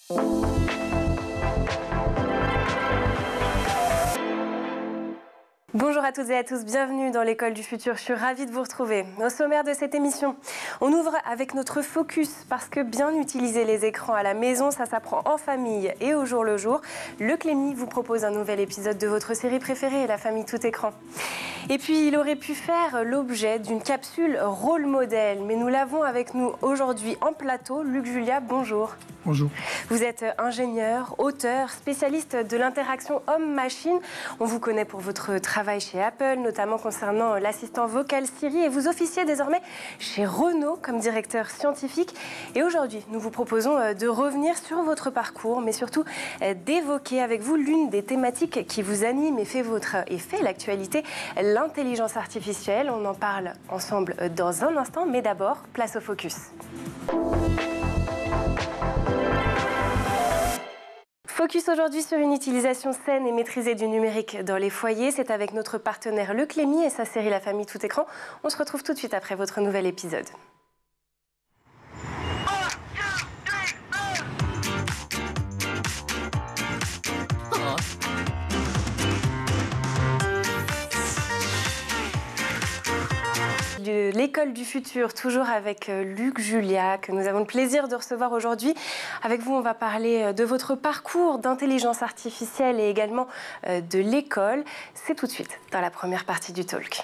Bonjour à toutes et à tous, bienvenue dans l'école du futur, je suis ravie de vous retrouver. Au sommaire de cette émission, on ouvre avec notre focus parce que bien utiliser les écrans à la maison, ça s'apprend en famille et au jour le jour. Le Clémy vous propose un nouvel épisode de votre série préférée, La famille tout écran. Et puis il aurait pu faire l'objet d'une capsule rôle modèle, mais nous l'avons avec nous aujourd'hui en plateau. Luc Julia, bonjour. Bonjour. Vous êtes ingénieur, auteur, spécialiste de l'interaction homme-machine. On vous connaît pour votre travail chez Apple, notamment concernant l'assistant vocal Siri, et vous officiez désormais chez Renault comme directeur scientifique. Et aujourd'hui, nous vous proposons de revenir sur votre parcours, mais surtout d'évoquer avec vous l'une des thématiques qui vous anime et fait l'actualité, l'intelligence artificielle. On en parle ensemble dans un instant, mais d'abord, place au focus. Focus aujourd'hui sur une utilisation saine et maîtrisée du numérique dans les foyers. C'est avec notre partenaire Le Clémy et sa série La famille tout écran. On se retrouve tout de suite après votre nouvel épisode. De l'école du futur, toujours avec Luc Julia, que nous avons le plaisir de recevoir aujourd'hui. Avec vous, on va parler de votre parcours d'intelligence artificielle et également de l'école. C'est tout de suite dans la première partie du talk.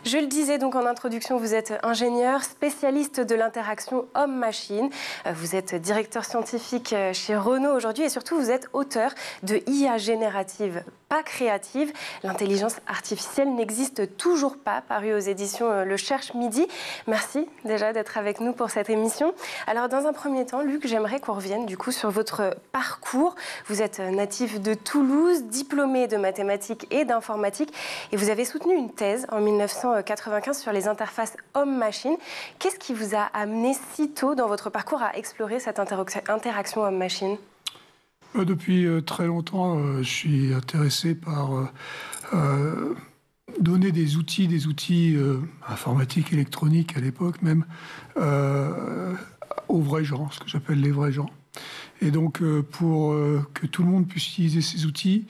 Je le disais donc en introduction, vous êtes ingénieur, spécialiste de l'interaction homme-machine. Vous êtes directeur scientifique chez Renault aujourd'hui et surtout vous êtes auteur de IA générative, pas créative. L'intelligence artificielle n'existe toujours pas, paru aux éditions Le Cherche Midi. Merci déjà d'être avec nous pour cette émission. Alors dans un premier temps, Luc, j'aimerais qu'on revienne du coup sur votre parcours. Vous êtes natif de Toulouse, diplômé de mathématiques et d'informatique et vous avez soutenu une thèse en 1995 sur les interfaces homme-machine. Qu'est-ce qui vous a amené si tôt dans votre parcours à explorer cette interaction homme-machine ? Depuis très longtemps, je suis intéressé par donner des outils informatiques, électroniques à l'époque même, aux vrais gens, ce que j'appelle les vrais gens. Et donc, pour que tout le monde puisse utiliser ces outils,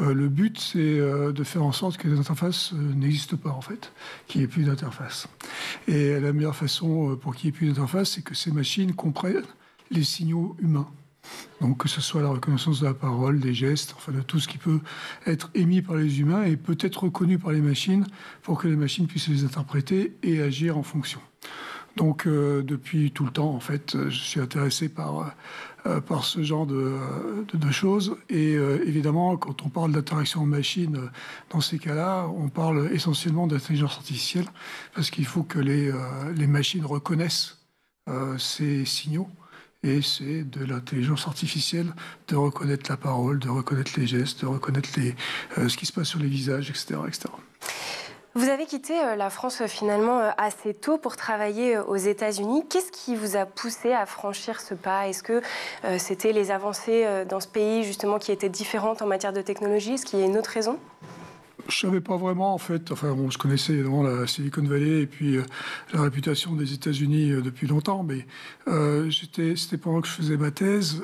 le but, c'est de faire en sorte que les interfaces n'existent pas, en fait, qu'il n'y ait plus d'interface. Et la meilleure façon pour qu'il n'y ait plus d'interface, c'est que ces machines comprennent les signaux humains. Donc que ce soit la reconnaissance de la parole, des gestes, enfin de tout ce qui peut être émis par les humains et peut être reconnu par les machines pour que les machines puissent les interpréter et agir en fonction. Donc depuis tout le temps, en fait, je suis intéressé par ce genre de choses. Et évidemment, quand on parle d'interaction machine, dans ces cas-là, on parle essentiellement d'intelligence artificielle parce qu'il faut que les machines reconnaissent ces signaux. Et c'est de l'intelligence artificielle de reconnaître la parole, de reconnaître les gestes, de reconnaître ce qui se passe sur les visages, etc., etc. Vous avez quitté la France finalement assez tôt pour travailler aux États-Unis. Qu'est-ce qui vous a poussé à franchir ce pas? Est-ce que c'était les avancées dans ce pays justement qui étaient différentes en matière de technologie? Est-ce qu'il y a une autre raison? Je ne savais pas vraiment, en fait. Enfin, bon, je connaissais évidemment la Silicon Valley et puis la réputation des États-Unis depuis longtemps, mais c'était pendant que je faisais ma thèse.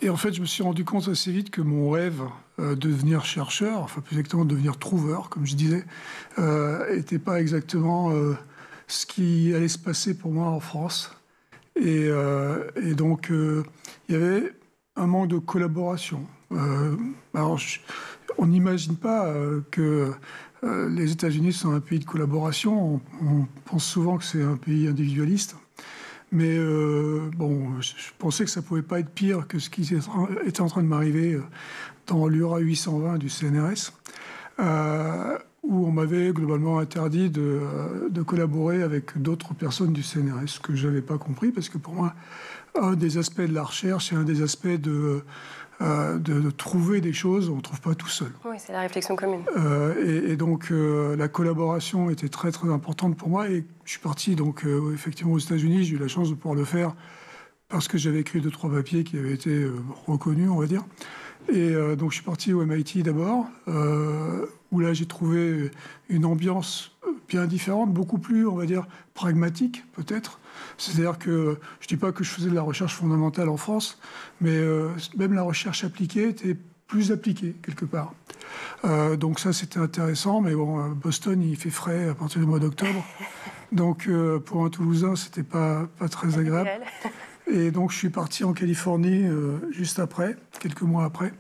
Et en fait, je me suis rendu compte assez vite que mon rêve de devenir chercheur, enfin plus exactement de devenir trouveur, comme je disais, n'était pas exactement ce qui allait se passer pour moi en France. Et donc, il y avait un manque de collaboration. Alors, on n'imagine pas que les États-Unis sont un pays de collaboration. On pense souvent que c'est un pays individualiste. Mais bon, je pensais que ça ne pouvait pas être pire que ce qui était en train de m'arriver dans l'URA 820 du CNRS, où on m'avait globalement interdit de collaborer avec d'autres personnes du CNRS, ce que je n'avais pas compris, parce que pour moi, un des aspects de la recherche et un des aspects de trouver des choses, on ne trouve pas tout seul. Oui, c'est la réflexion commune. Et donc, la collaboration était très, très importante pour moi. Et je suis parti, donc, effectivement, aux États-Unis. J'ai eu la chance de pouvoir le faire parce que j'avais écrit 2-3 papiers qui avaient été reconnus, on va dire. Et donc, je suis parti au MIT d'abord, où là, j'ai trouvé une ambiance bien différente, beaucoup plus, on va dire, pragmatique, peut-être. C'est-à-dire que je ne dis pas que je faisais de la recherche fondamentale en France, mais même la recherche appliquée était plus appliquée, quelque part. Donc ça, c'était intéressant, mais bon, Boston, il fait frais à partir du mois d'octobre. Donc pour un Toulousain, c'était pas très agréable. Et donc je suis parti en Californie juste après, quelques mois après.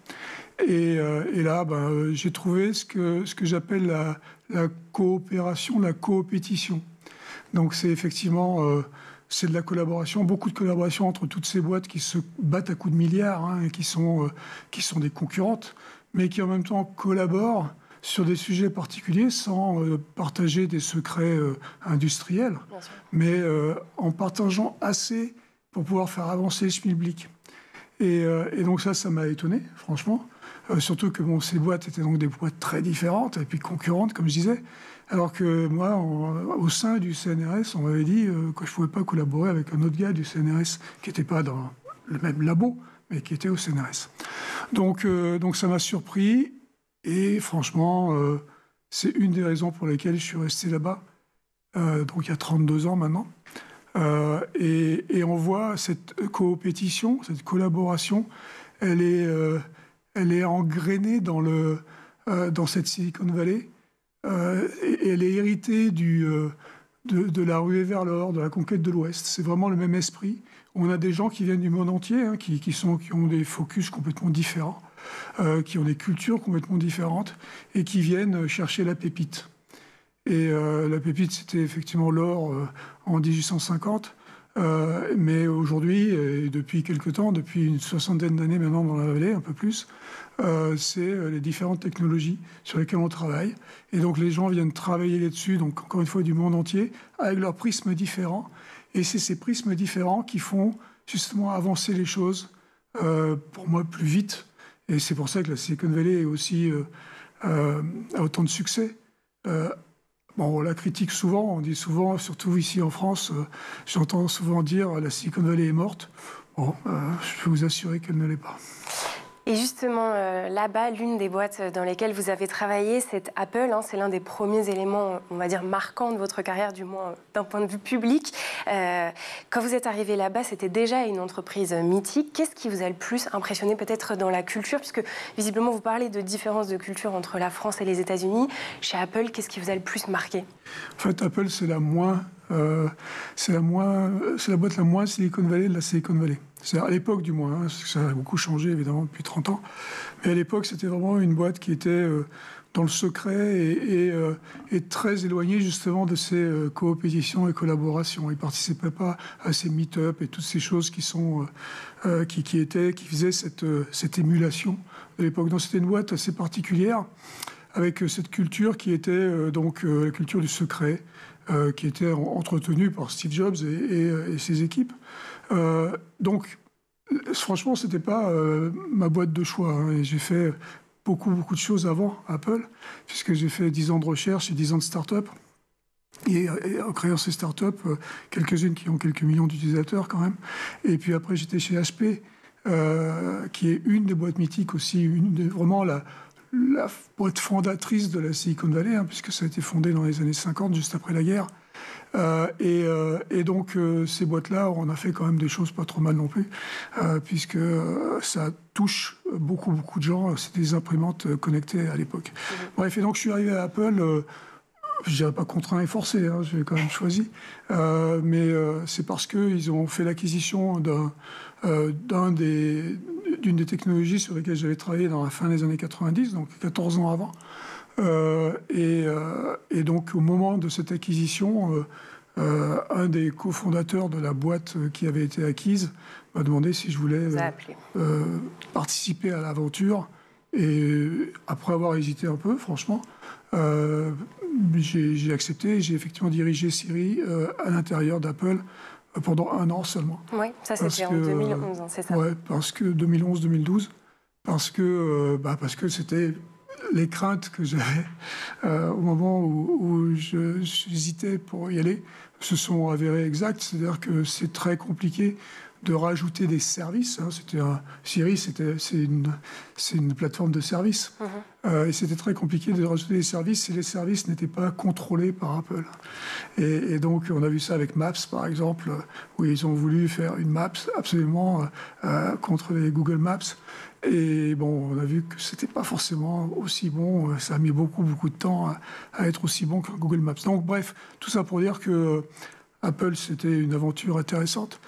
Et là, j'ai trouvé ce que j'appelle la coopération, la coopétition. Donc c'est effectivement c'est de la collaboration, beaucoup de collaboration entre toutes ces boîtes qui se battent à coups de milliards, hein, et qui sont des concurrentes, mais qui en même temps collaborent sur des sujets particuliers sans partager des secrets industriels, mais en partageant assez pour pouvoir faire avancer le schmilblick. Et donc ça m'a étonné, franchement. Surtout que ces boîtes étaient donc des boîtes très différentes et puis concurrentes, comme je disais. Alors que moi, au sein du CNRS, on m'avait dit que je ne pouvais pas collaborer avec un autre gars du CNRS qui n'était pas dans le même labo, mais qui était au CNRS. Donc ça m'a surpris et franchement, c'est une des raisons pour lesquelles je suis resté là-bas, donc il y a 32 ans maintenant. Et on voit cette coopétition, cette collaboration, elle est engrainée dans cette Silicon Valley. Et elle est héritée de la ruée vers l'or, de la conquête de l'Ouest. C'est vraiment le même esprit. On a des gens qui viennent du monde entier, hein, qui ont des focus complètement différents, qui ont des cultures complètement différentes, et qui viennent chercher la pépite. Et la pépite, c'était effectivement l'or en 1850. Mais aujourd'hui, et depuis quelque temps, depuis une soixantaine d'années maintenant dans la vallée, un peu plus, c'est les différentes technologies sur lesquelles on travaille. Et donc les gens viennent travailler là-dessus, donc encore une fois du monde entier, avec leurs prismes différents. Et c'est ces prismes différents qui font justement avancer les choses, pour moi, plus vite. Et c'est pour ça que la Silicon Valley est aussi, a autant de succès. Bon, on la critique souvent, on dit souvent, surtout ici en France, j'entends souvent dire la Silicon Valley est morte. Bon, je peux vous assurer qu'elle ne l'est pas. Et justement, là-bas, l'une des boîtes dans lesquelles vous avez travaillé, c'est Apple. Hein, c'est l'un des premiers éléments, on va dire, marquants de votre carrière, du moins d'un point de vue public. Quand vous êtes arrivé là-bas, c'était déjà une entreprise mythique. Qu'est-ce qui vous a le plus impressionné peut-être dans la culture? Puisque visiblement, vous parlez de différences de culture entre la France et les États-Unis. Chez Apple, qu'est-ce qui vous a le plus marqué? En fait, Apple, c'est la boîte la moins Silicon Valley de la Silicon Valley. C'est à l'époque du moins, hein, parce que ça a beaucoup changé évidemment depuis 30 ans. Mais à l'époque, c'était vraiment une boîte qui était dans le secret et très éloignée justement de ces coopétitions et collaborations. Ils ne participaient pas à ces meet-up et toutes ces choses qui faisaient cette émulation de l'époque. Donc c'était une boîte assez particulière, avec cette culture qui était la culture du secret, qui était entretenue par Steve Jobs et ses équipes. Donc, franchement, c'était pas ma boîte de choix. Hein, et j'ai fait beaucoup de choses avant Apple, puisque j'ai fait 10 ans de recherche et 10 ans de start-up. Et en créant ces start-up, quelques-unes qui ont quelques millions d'utilisateurs quand même. Et puis après, j'étais chez HP, qui est une des boîtes mythiques aussi, vraiment la boîte fondatrice de la Silicon Valley, hein, puisque ça a été fondé dans les années 50, juste après la guerre. Et donc, ces boîtes-là, on a fait quand même des choses pas trop mal non plus, puisque ça touche beaucoup de gens. C'est des imprimantes connectées à l'époque. Bref, et donc je suis arrivé à Apple, je dirais pas contraint et forcé, hein, j'ai quand même choisi, mais c'est parce qu'ils ont fait l'acquisition d'une des technologies sur lesquelles j'avais travaillé dans la fin des années 90, donc 14 ans avant. Et donc, au moment de cette acquisition, un des cofondateurs de la boîte qui avait été acquise m'a demandé si je voulais participer à l'aventure. Et après avoir hésité un peu, franchement, j'ai accepté. J'ai effectivement dirigé Siri à l'intérieur d'Apple pendant 1 an seulement. Oui, ça c'était en 2011, c'est ça? Oui, parce que 2011-2012, parce que c'était les craintes que j'avais au moment où j'hésitais pour y aller se sont avérées exactes. C'est-à-dire que c'est très compliqué de rajouter des services. Hein. Siri, c'est une plateforme de services. Et c'était très compliqué de rajouter des services si les services n'étaient pas contrôlés par Apple. Et donc, on a vu ça avec Maps, par exemple, où ils ont voulu faire une Maps absolument contre les Google Maps. Et bon, on a vu que c'était pas forcément aussi bon. Ça a mis beaucoup de temps à être aussi bon qu'un Google Maps. Donc, bref, tout ça pour dire que Apple, c'était une aventure intéressante.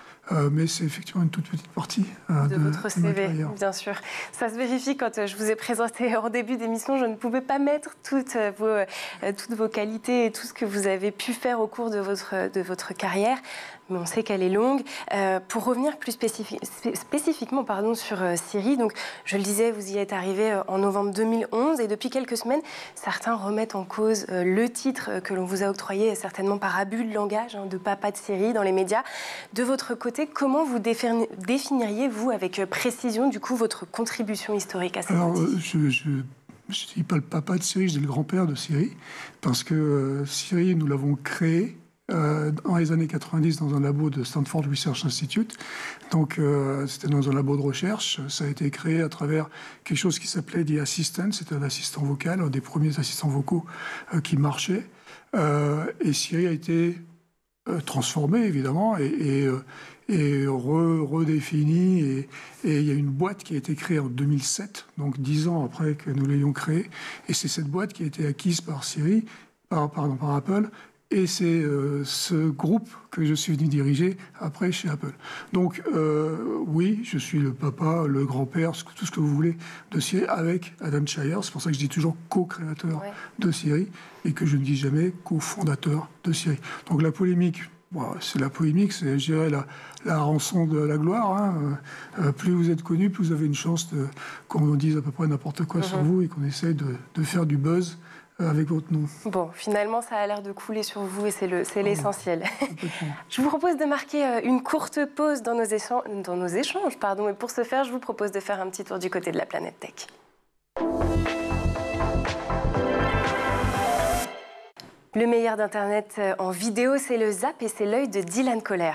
Mais c'est effectivement une toute petite partie de votre CV, bien sûr. Ça se vérifie quand je vous ai présenté en début d'émission. Je ne pouvais pas mettre toutes vos qualités et tout ce que vous avez pu faire au cours de votre carrière. Mais on sait qu'elle est longue. Pour revenir plus spécifiquement sur Siri, donc, je le disais, vous y êtes arrivé en novembre 2011 et depuis quelques semaines, certains remettent en cause le titre que l'on vous a octroyé, certainement par abus de langage, de papa de Siri dans les médias. De votre côté, comment vous définiriez, vous, avec précision, du coup, votre contribution historique à cette outil? Je ne dis pas le papa de Siri, je dis le grand-père de Siri, parce que Siri, nous l'avons créé dans les années 90 dans un labo de Stanford Research Institute. Donc, c'était dans un labo de recherche. Ça a été créé à travers quelque chose qui s'appelait The Assistant. C'était un assistant vocal, un des premiers assistants vocaux qui marchait. Et Siri a été transformé, évidemment, et redéfini. Et il y a une boîte qui a été créée en 2007, donc 10 ans après que nous l'ayons créée. Et c'est cette boîte qui a été acquise par Siri, par Apple. Et c'est ce groupe que je suis venu diriger après chez Apple. Donc, oui, je suis le papa, le grand-père, tout ce que vous voulez de Siri avec Adam Shire. C'est pour ça que je dis toujours co-créateur de Siri et que je ne dis jamais co-fondateur de Siri. Donc, la polémique, c'est la polémique, c'est, je dirais, la rançon de la gloire. Hein. Plus vous êtes connu, plus vous avez une chance qu'on dise à peu près n'importe quoi sur vous et qu'on essaye de faire du buzz avec votre nom. Bon, finalement, ça a l'air de couler sur vous et c'est l'essentiel. Je vous propose de marquer une courte pause dans nos échanges. Et pour ce faire, je vous propose de faire un petit tour du côté de la planète tech. Le meilleur d'Internet en vidéo, c'est le Zap et c'est l'œil de Dylan Kohler.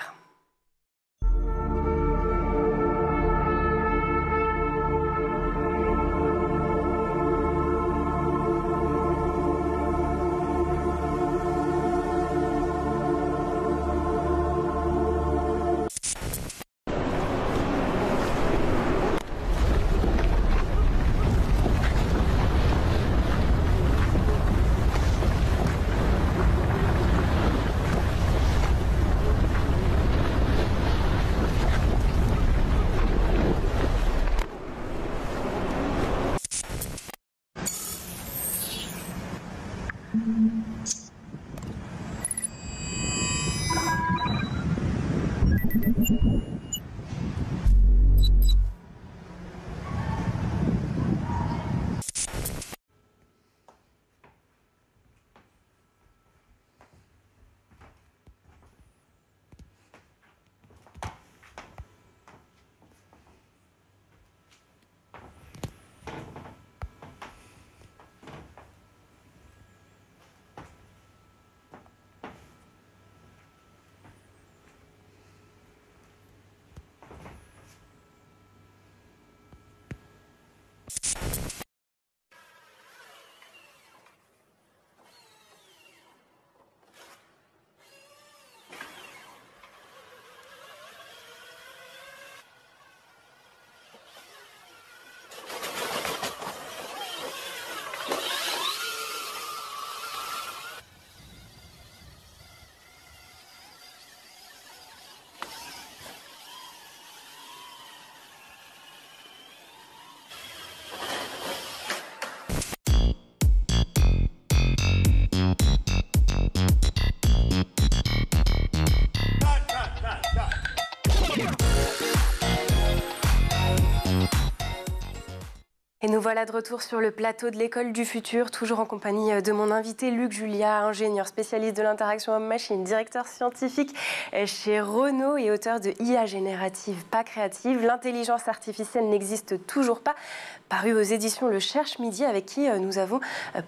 Et nous voilà de retour sur le plateau de l'école du futur, toujours en compagnie de mon invité Luc Julia, ingénieur spécialiste de l'interaction homme-machine, directeur scientifique chez Renault et auteur de IA générative, pas créative. L'intelligence artificielle n'existe toujours pas, paru aux éditions Le Cherche Midi, avec qui nous avons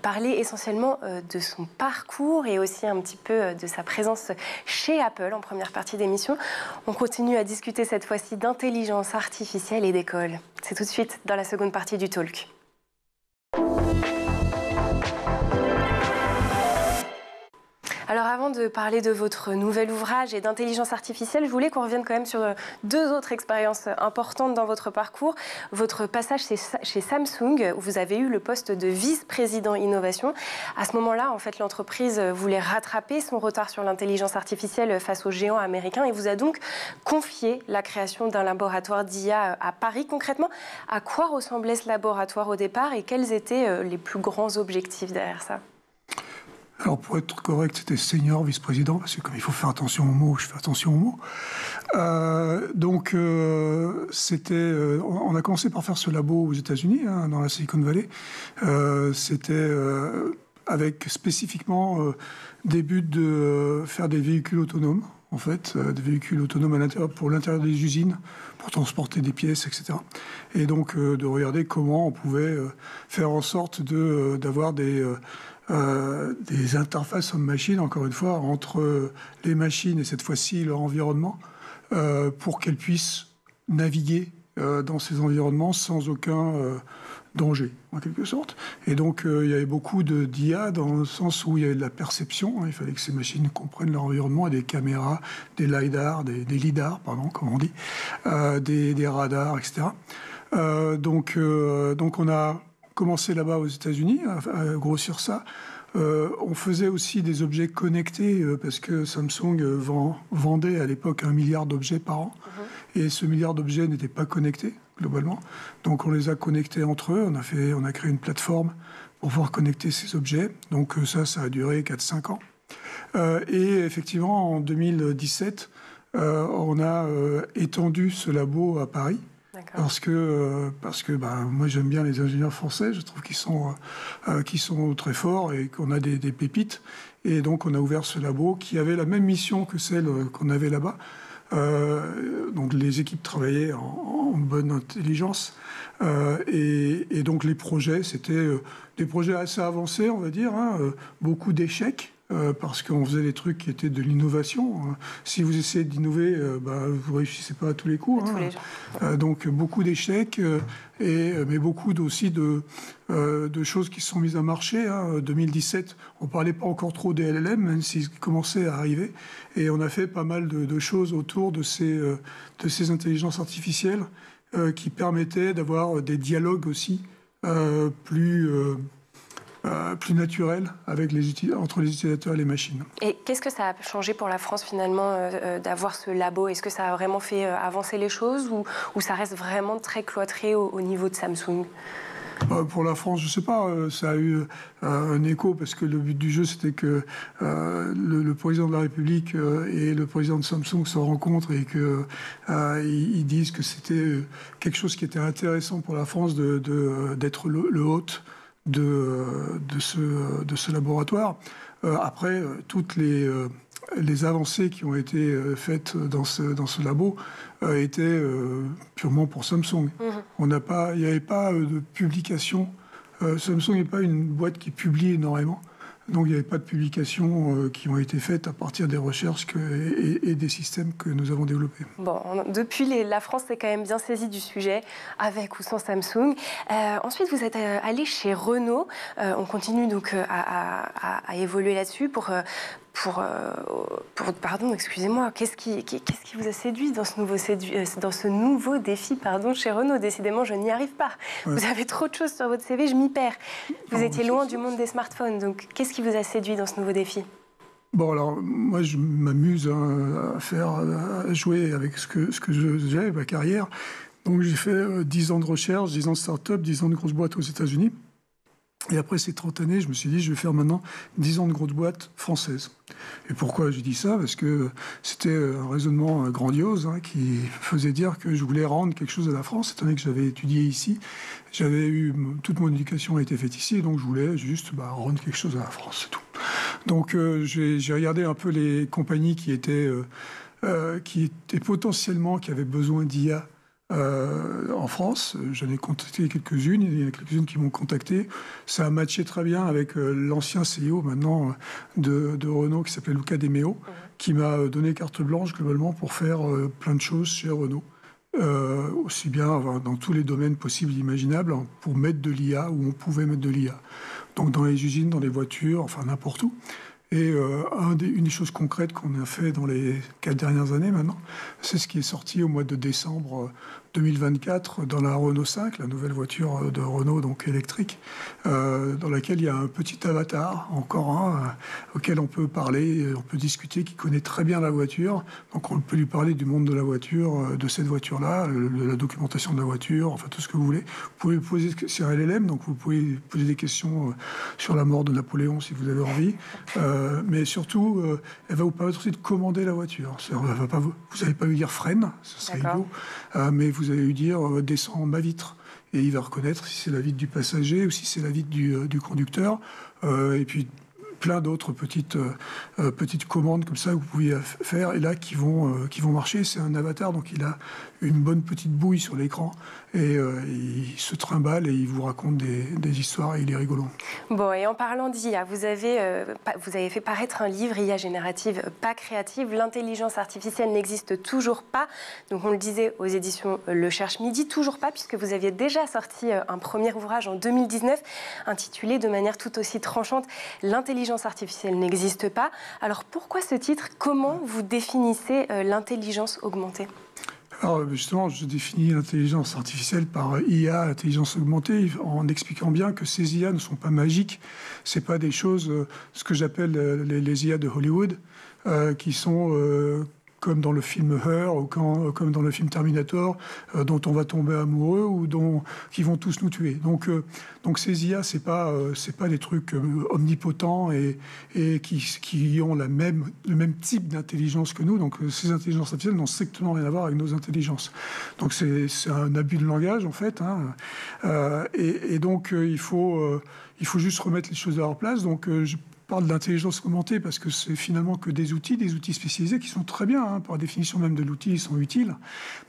parlé essentiellement de son parcours et aussi un petit peu de sa présence chez Apple en première partie d'émission. On continue à discuter cette fois-ci d'intelligence artificielle et d'école. C'est tout de suite dans la seconde partie du talk. Alors avant de parler de votre nouvel ouvrage et d'intelligence artificielle, je voulais qu'on revienne quand même sur deux autres expériences importantes dans votre parcours. Votre passage chez Samsung, où vous avez eu le poste de vice-président innovation. À ce moment-là, en fait, l'entreprise voulait rattraper son retard sur l'intelligence artificielle face aux géants américains et vous a donc confié la création d'un laboratoire d'IA à Paris. Concrètement, à quoi ressemblait ce laboratoire au départ et quels étaient les plus grands objectifs derrière ça ? Alors, pour être correct, c'était senior vice-président, parce que comme il faut faire attention aux mots, je fais attention aux mots. On a commencé par faire ce labo aux États-Unis, hein, dans la Silicon Valley. C'était avec spécifiquement des buts de faire des véhicules autonomes, en fait, des véhicules autonomes pour l'intérieur des usines, pour transporter des pièces, etc. Et donc, de regarder comment on pouvait faire en sorte d'avoir des interfaces homme-machine, encore une fois, entre les machines et cette fois-ci leur environnement, pour qu'elles puissent naviguer dans ces environnements sans aucun danger, en quelque sorte. Et donc, il y avait beaucoup d'IA dans le sens où il y avait de la perception. Il fallait que ces machines comprennent leur environnement, et des caméras, des LiDAR, des LiDAR, pardon, comme on dit, des radars, etc. Donc, on a commencé là-bas aux États-Unis à grossir ça. On faisait aussi des objets connectés parce que Samsung vendait à l'époque 1 milliard d'objets par an. Et ce milliard d'objets n'étaient pas connectés globalement. Donc on les a connectés entre eux. On a créé une plateforme pour pouvoir connecter ces objets. Donc ça a duré 4-5 ans. Et effectivement, en 2017, on a étendu ce labo à Paris. Parce que moi j'aime bien les ingénieurs français, je trouve qu'ils sont très forts et qu'on a des pépites. Et donc on a ouvert ce labo qui avait la même mission que celle qu'on avait là-bas. Donc les équipes travaillaient en bonne intelligence. Et donc les projets, c'était des projets assez avancés, on va dire, hein, beaucoup d'échecs. Parce qu'on faisait des trucs qui étaient de l'innovation. Si vous essayez d'innover, vous ne réussissez pas à tous les coups. Tous les gens. Donc beaucoup d'échecs, mais beaucoup aussi de choses qui se sont mises à marcher. En 2017, on ne parlait pas encore trop des LLM, même s'ils commençaient à arriver. Et on a fait pas mal de choses autour de ces intelligences artificielles qui permettaient d'avoir des dialogues aussi plus naturel entre les utilisateurs et les machines. Et qu'est-ce que ça a changé pour la France finalement d'avoir ce labo? Est-ce que ça a vraiment fait avancer les choses ou ça reste vraiment très cloîtré au niveau de Samsung? Pour la France, je ne sais pas, ça a eu un écho parce que le but du jeu c'était que le président de la République et le président de Samsung se rencontrent et qu'ils disent que c'était quelque chose qui était intéressant pour la France d'être le hôte de ce laboratoire. Après, toutes les avancées qui ont été faites dans ce labo étaient purement pour Samsung. Il n'y avait pas de publication. Samsung n'est pas une boîte qui publie énormément. Donc il n'y avait pas de publications qui ont été faites à partir des recherches et des systèmes que nous avons développés. Bon, depuis, la France s'est quand même bien saisie du sujet, avec ou sans Samsung. Ensuite, vous êtes allé chez Renault. On continue donc à évoluer là-dessus pardon, excusez-moi, qu'est-ce qui vous a séduit dans ce nouveau défi chez Renault? Décidément, je n'y arrive pas. Ouais. Vous avez trop de choses sur votre CV, je m'y perds. Vous étiez loin du monde des smartphones, donc qu'est-ce qui vous a séduit dans ce nouveau défi? Bon, alors, moi, je m'amuse à jouer avec ce que j'ai, ma carrière. Donc, j'ai fait 10 ans de recherche, 10 ans de start-up, 10 ans de grosses boîtes aux États-Unis. Et après ces 30 années, je me suis dit, je vais faire maintenant 10 ans de grosse boîte française. Et pourquoi j'ai dit ça? Parce que c'était un raisonnement grandiose qui faisait dire que je voulais rendre quelque chose à la France, étant donné que j'avais étudié ici. Toute mon éducation a été faite ici, et donc je voulais juste rendre quelque chose à la France, c'est tout. Donc j'ai regardé un peu les compagnies qui étaient potentiellement, qui avaient besoin d'IA en France. J'en ai contacté quelques-unes, il y en a quelques-unes qui m'ont contacté. Ça a matché très bien avec l'ancien CEO maintenant de Renault qui s'appelait Luca De Meo, qui m'a donné carte blanche globalement pour faire plein de choses chez Renault. Aussi bien dans tous les domaines possibles et imaginables pour mettre de l'IA où on pouvait mettre de l'IA. Donc dans les usines, dans les voitures, enfin n'importe où. Et une des choses concrètes qu'on a fait dans les 4 dernières années maintenant, c'est ce qui est sorti au mois de décembre 2024 dans la Renault 5, la nouvelle voiture de Renault, donc électrique, dans laquelle il y a un petit avatar, encore un, auquel on peut parler, on peut discuter, qui connaît très bien la voiture. Donc on peut lui parler du monde de la voiture, de cette voiture-là, de la documentation de la voiture, enfin tout ce que vous voulez. Vous pouvez lui poser sur LLM, donc vous pouvez poser des questions sur la mort de Napoléon si vous avez envie. Mais surtout, elle va vous permettre aussi de commander la voiture. Vous n'allez pas lui dire freine, ce serait idiot, mais vous allez lui dire descends ma vitre. Et il va reconnaître si c'est la vitre du passager ou si c'est la vitre du conducteur. Et puis plein d'autres petites commandes comme ça que vous pouvez faire et là qui vont marcher. C'est un avatar, donc il a une bonne petite bouille sur l'écran et il se trimballe et il vous raconte des histoires et il est rigolant. Bon, et en parlant d'IA, vous avez fait paraître un livre, IA générative, pas créative. L'intelligence artificielle n'existe toujours pas. Donc on le disait aux éditions Le Cherche Midi, toujours pas, puisque vous aviez déjà sorti un premier ouvrage en 2019 intitulé de manière tout aussi tranchante « L'intelligence artificielle n'existe pas ». Alors pourquoi ce titre? Comment vous définissez l'intelligence augmentée? Alors justement, je définis l'intelligence artificielle par IA, intelligence augmentée, en expliquant bien que ces IA ne sont pas magiques. C'est pas des choses, ce que j'appelle les IA de Hollywood, qui sont comme dans le film Her ou comme dans le film Terminator, dont on va tomber amoureux ou qui vont tous nous tuer. Donc ces IA, c'est pas des trucs omnipotents et qui ont le même type d'intelligence que nous. Donc ces intelligences artificielles n'ont strictement rien à voir avec nos intelligences. Donc c'est un abus de langage en fait. Et donc il faut juste remettre les choses à leur place. Donc je parle d'intelligence augmentée parce que c'est finalement que des outils spécialisés qui sont très bien, par définition même de l'outil, ils sont utiles,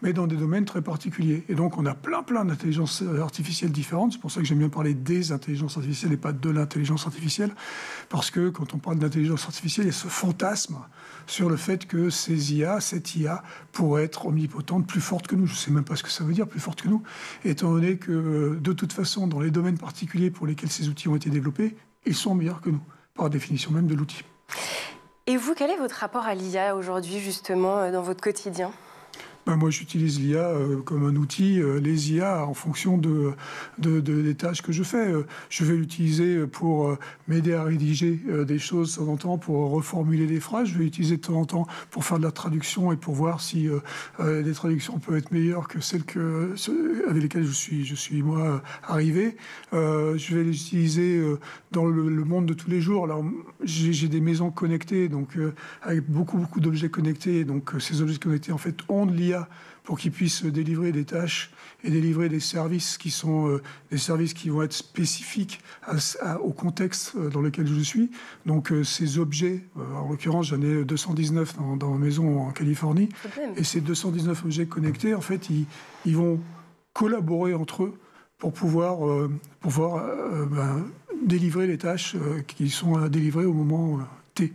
mais dans des domaines très particuliers. Et donc on a plein d'intelligences artificielles différentes. C'est pour ça que j'aime bien parler des intelligences artificielles et pas de l'intelligence artificielle, parce que quand on parle d'intelligence artificielle, il y a ce fantasme sur le fait que cette IA pourrait être omnipotente, plus forte que nous. Je ne sais même pas ce que ça veut dire, plus forte que nous, étant donné que de toute façon, dans les domaines particuliers pour lesquels ces outils ont été développés, ils sont meilleurs que nous, par définition même de l'outil. Et vous, quel est votre rapport à l'IA aujourd'hui, justement, dans votre quotidien ? Moi, j'utilise l'IA comme un outil, les IA en fonction des tâches que je fais. Je vais l'utiliser pour m'aider à rédiger des choses de temps en temps, pour reformuler des phrases. Je vais l'utiliser de temps en temps pour faire de la traduction et pour voir si les traductions peuvent être meilleures que celles avec lesquelles je suis moi arrivé. Je vais l'utiliser dans le monde de tous les jours. Alors, j'ai des maisons connectées, donc avec beaucoup d'objets connectés. Donc, ces objets connectés, en fait, ont de l'IA pour qu'ils puissent délivrer des tâches et délivrer des services qui sont des services qui vont être spécifiques au contexte dans lequel je suis. Donc ces objets, en l'occurrence j'en ai 219 dans ma maison en Californie, et ces 219 objets connectés, en fait, ils vont collaborer entre eux pour pouvoir délivrer les tâches qui sont à délivrer au moment T.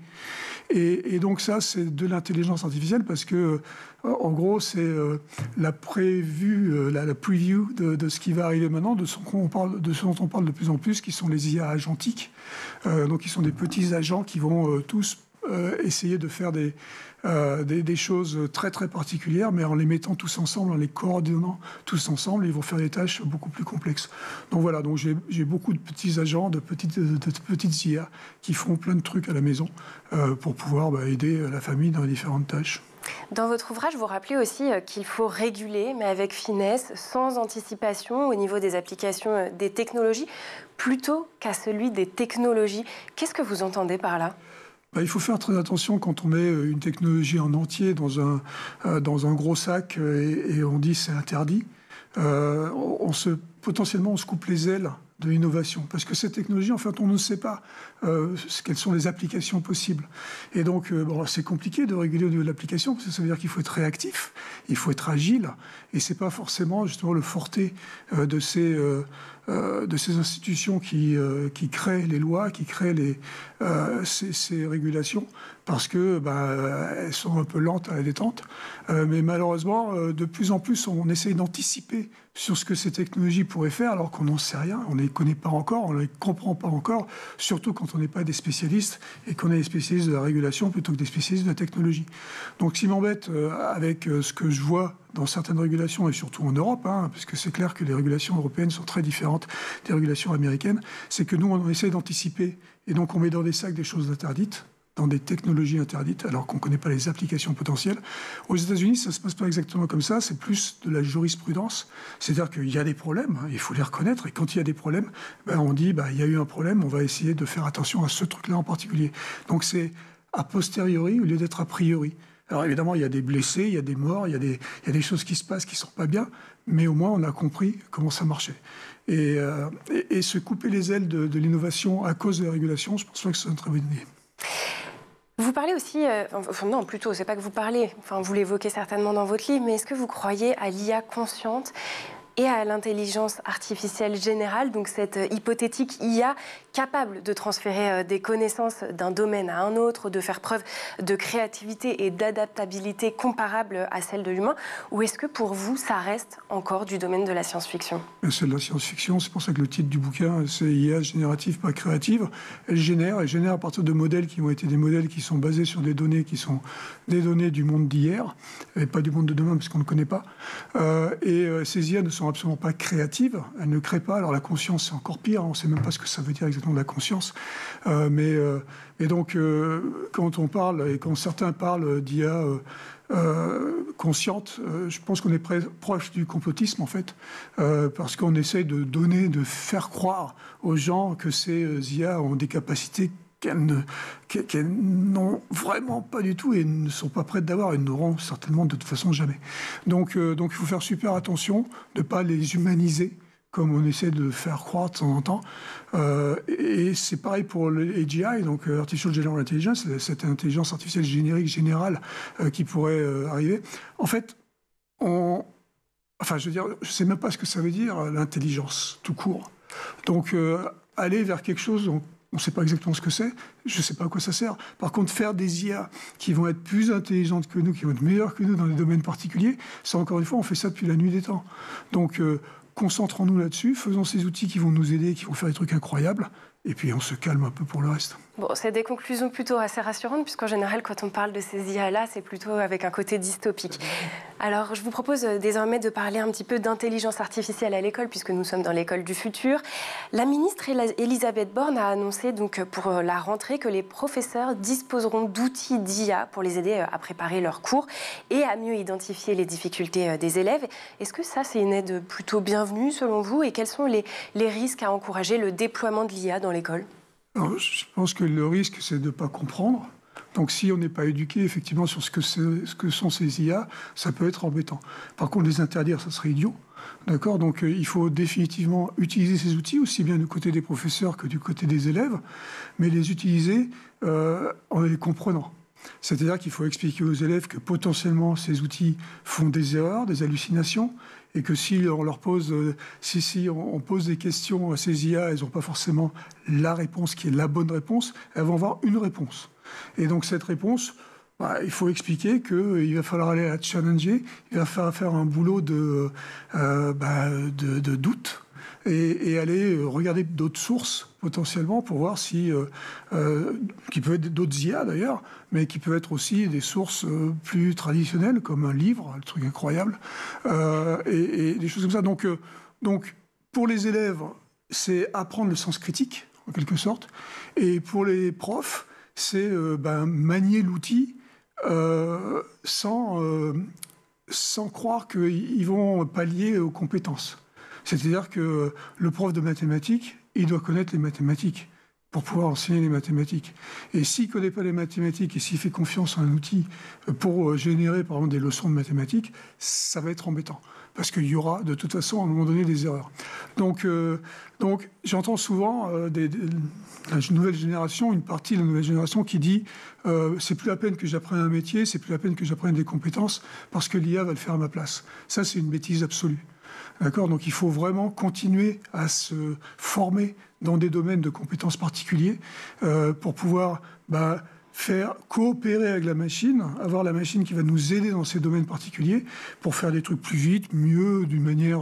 Et donc ça, c'est de l'intelligence artificielle parce que, en gros, c'est la preview de ce qui va arriver maintenant, de ce dont on parle de plus en plus, qui sont les IA agentiques. Donc, qui sont des petits agents qui vont tous essayer de faire des choses très très particulières, mais en les mettant tous ensemble, en les coordonnant tous ensemble, ils vont faire des tâches beaucoup plus complexes. Donc voilà, donc j'ai beaucoup de petits agents, de petites IA qui font plein de trucs à la maison pour pouvoir aider la famille dans les différentes tâches. Dans votre ouvrage, vous rappelez aussi qu'il faut réguler, mais avec finesse, sans anticipation au niveau des applications des technologies, plutôt qu'à celui des technologies. Qu'est-ce que vous entendez par là ? Il faut faire très attention quand on met une technologie en entier dans un gros sac et on dit c'est interdit. Potentiellement, on se coupe les ailes de l'innovation. Parce que cette technologie, en fait, on ne sait pas quelles sont les applications possibles. Et donc, c'est compliqué de réguler au niveau de l'application, parce que ça veut dire qu'il faut être réactif, il faut être agile, et c'est pas forcément, justement, le forté de ces institutions qui créent les lois, qui créent ces régulations, parce que elles sont un peu lentes à la détente. Mais malheureusement, de plus en plus, on essaye d'anticiper sur ce que ces technologies pourraient faire, alors qu'on n'en sait rien, on ne les connaît pas encore, on ne les comprend pas encore, surtout quand on n'est pas des spécialistes et qu'on est des spécialistes de la régulation plutôt que des spécialistes de la technologie. Donc, ce qui m'embête avec ce que je vois dans certaines régulations, et surtout en Europe, parce que c'est clair que les régulations européennes sont très différentes des régulations américaines, c'est que nous, on essaie d'anticiper, et donc on met dans des sacs des choses interdites, dans des technologies interdites, alors qu'on ne connaît pas les applications potentielles. Aux États-Unis, ça ne se passe pas exactement comme ça, c'est plus de la jurisprudence. C'est-à-dire qu'il y a des problèmes, il faut les reconnaître, et quand il y a des problèmes, on dit, il y a eu un problème, on va essayer de faire attention à ce truc-là en particulier. Donc c'est a posteriori au lieu d'être a priori. Alors évidemment, il y a des blessés, il y a des morts, il y a des choses qui se passent qui ne sont pas bien, mais au moins on a compris comment ça marchait. Et se couper les ailes de l'innovation à cause de la régulation, je pense pas que c'est une très bonne idée. Vous parlez aussi, non plutôt, c'est pas que vous parlez, vous l'évoquez certainement dans votre livre, mais est-ce que vous croyez à l'IA consciente et à l'intelligence artificielle générale, donc cette hypothétique IA capable de transférer des connaissances d'un domaine à un autre, de faire preuve de créativité et d'adaptabilité comparable à celle de l'humain, ou est-ce que pour vous, ça reste encore du domaine de la science-fiction ? C'est de la science-fiction, c'est pour ça que le titre du bouquin, c'est IA générative, pas créative. Elle génère à partir de modèles qui ont été des modèles qui sont basés sur des données qui sont des données du monde d'hier, et pas du monde de demain, parce qu'on ne connaît pas. Ces IA ne sont absolument pas créatives, elles ne créent pas. Alors la conscience, c'est encore pire, on ne sait même pas ce que ça veut dire exactement de la conscience. Et donc, quand on parle, et quand certains parlent d'IA consciente, je pense qu'on est proche du complotisme, en fait, parce qu'on essaie de faire croire aux gens que ces IA ont des capacités qu'elles n'ont vraiment pas du tout et ne sont pas prêtes d'avoir et n'auront certainement de toute façon jamais. Donc il faut faire super attention de ne pas les humaniser comme on essaie de faire croire de temps en temps. Et c'est pareil pour l'AGI, donc Artificial General Intelligence, cette intelligence artificielle générique générale qui pourrait arriver. En fait, je ne sais même pas ce que ça veut dire, l'intelligence, tout court. Donc, aller vers quelque chose... On ne sait pas exactement ce que c'est, je ne sais pas à quoi ça sert. Par contre, faire des IA qui vont être plus intelligentes que nous, qui vont être meilleures que nous dans des domaines particuliers, ça, encore une fois, on fait ça depuis la nuit des temps. Donc, concentrons-nous là-dessus, faisons ces outils qui vont nous aider, qui vont faire des trucs incroyables, et puis on se calme un peu pour le reste. Bon, c'est des conclusions plutôt assez rassurantes, puisqu'en général, quand on parle de ces IA-là, c'est plutôt avec un côté dystopique. Alors, je vous propose désormais de parler un petit peu d'intelligence artificielle à l'école, puisque nous sommes dans l'école du futur. La ministre Elisabeth Borne a annoncé donc pour la rentrée que les professeurs disposeront d'outils d'IA pour les aider à préparer leurs cours et à mieux identifier les difficultés des élèves. Est-ce que ça, c'est une aide plutôt bienvenue, selon vous? Et quels sont les risques à encourager le déploiement de l'IA dans l'école? Alors, je pense que le risque, c'est de ne pas comprendre. Donc, si on n'est pas éduqué, effectivement, sur ce que sont ces IA, ça peut être embêtant. Par contre, les interdire, ça serait idiot. D'accord ? Donc, il faut définitivement utiliser ces outils, aussi bien du côté des professeurs que du côté des élèves, mais les utiliser en les comprenant. C'est-à-dire qu'il faut expliquer aux élèves que potentiellement ces outils font des erreurs, des hallucinations, et que si on leur pose, on pose des questions à ces IA, elles n'ont pas forcément la réponse qui est la bonne réponse, elles vont avoir une réponse. Et donc cette réponse, il faut expliquer qu'il va falloir aller la challenger, il va falloir faire un boulot de doute, et aller regarder d'autres sources potentiellement pour voir si, qui peuvent être d'autres IA d'ailleurs, mais qui peuvent être aussi des sources plus traditionnelles comme un livre, un truc incroyable, et des choses comme ça. Donc pour les élèves, c'est apprendre le sens critique en quelque sorte, et pour les profs, c'est manier l'outil sans croire qu'ils vont pallier aux compétences. C'est-à-dire que le prof de mathématiques, il doit connaître les mathématiques pour pouvoir enseigner les mathématiques. Et s'il ne connaît pas les mathématiques et s'il fait confiance en un outil pour générer, par exemple, des leçons de mathématiques, ça va être embêtant. Parce qu'il y aura, de toute façon, à un moment donné, des erreurs. Donc j'entends souvent la nouvelle génération, une partie de la nouvelle génération qui dit c'est plus la peine que j'apprenne un métier, c'est plus la peine que j'apprenne des compétences, parce que l'IA va le faire à ma place. Ça, c'est une bêtise absolue. D'accord ? Donc il faut vraiment continuer à se former dans des domaines de compétences particuliers pour pouvoir faire coopérer avec la machine, avoir la machine qui va nous aider dans ces domaines particuliers pour faire des trucs plus vite, mieux, d'une manière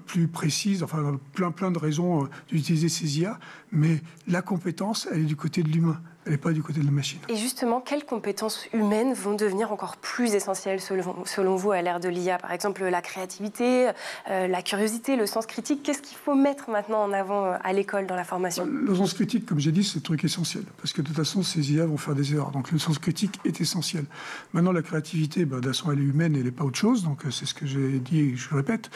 plus précise, enfin plein de raisons d'utiliser ces IA, mais la compétence, elle est du côté de l'humain. Elle n'est pas du côté de la machine. Et justement, quelles compétences humaines vont devenir encore plus essentielles selon vous à l'ère de l'IA? Par exemple, la créativité, la curiosité, le sens critique. Qu'est-ce qu'il faut mettre maintenant en avant à l'école, dans la formation? Le sens critique, comme j'ai dit, c'est le truc essentiel. Parce que de toute façon, ces IA vont faire des erreurs. Donc le sens critique est essentiel. Maintenant, la créativité, de toute façon, elle est humaine, elle n'est pas autre chose. Donc c'est ce que j'ai dit et je répète.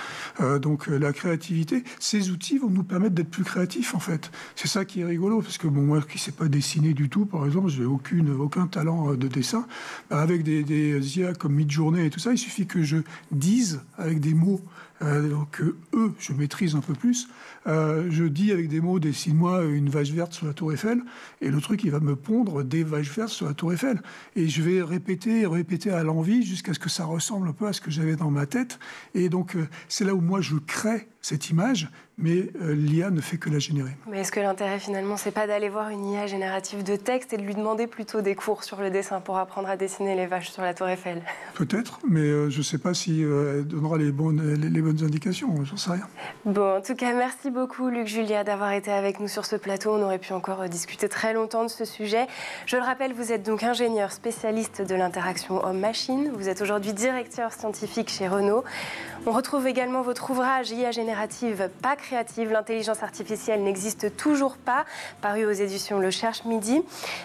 Donc la créativité, ces outils vont nous permettre d'être plus créatifs, en fait. C'est ça qui est rigolo. Parce que moi qui ne sais pas dessiner du tout, par exemple, je n'ai aucun talent de dessin. Avec des IA comme Midjourney et tout ça, il suffit que je dise avec des mots que je maîtrise un peu plus. Je dis avec des mots, dessine-moi une vache verte sur la Tour Eiffel, et le truc, il va me pondre des vaches vertes sur la Tour Eiffel. Et je vais répéter à l'envi jusqu'à ce que ça ressemble un peu à ce que j'avais dans ma tête. Et donc, c'est là où moi, je crée cette image, mais l'IA ne fait que la générer. Mais est-ce que l'intérêt, finalement, c'est pas d'aller voir une IA générative de texte et de lui demander plutôt des cours sur le dessin pour apprendre à dessiner les vaches sur la Tour Eiffel? Peut-être, mais je ne sais pas si elle donnera les bonnes indications, j'en sais rien. Bon, en tout cas, merci beaucoup, Luc Julia, d'avoir été avec nous sur ce plateau. On aurait pu encore discuter très longtemps de ce sujet. Je le rappelle, vous êtes donc ingénieur spécialiste de l'interaction homme-machine. Vous êtes aujourd'hui directeur scientifique chez Renault. On retrouve également votre ouvrage IA générative, pas créative. L'intelligence artificielle n'existe toujours pas, paru aux éditions Le Cherche Midi.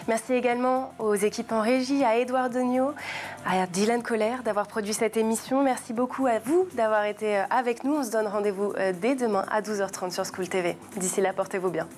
Merci également aux équipes en régie, à Édouard Degnaud, à Dylan Colère d'avoir produit cette émission. Merci beaucoup à vous d'avoir été avec nous. On se donne rendez-vous dès demain à 12h30 sur School TV. D'ici là, portez-vous bien.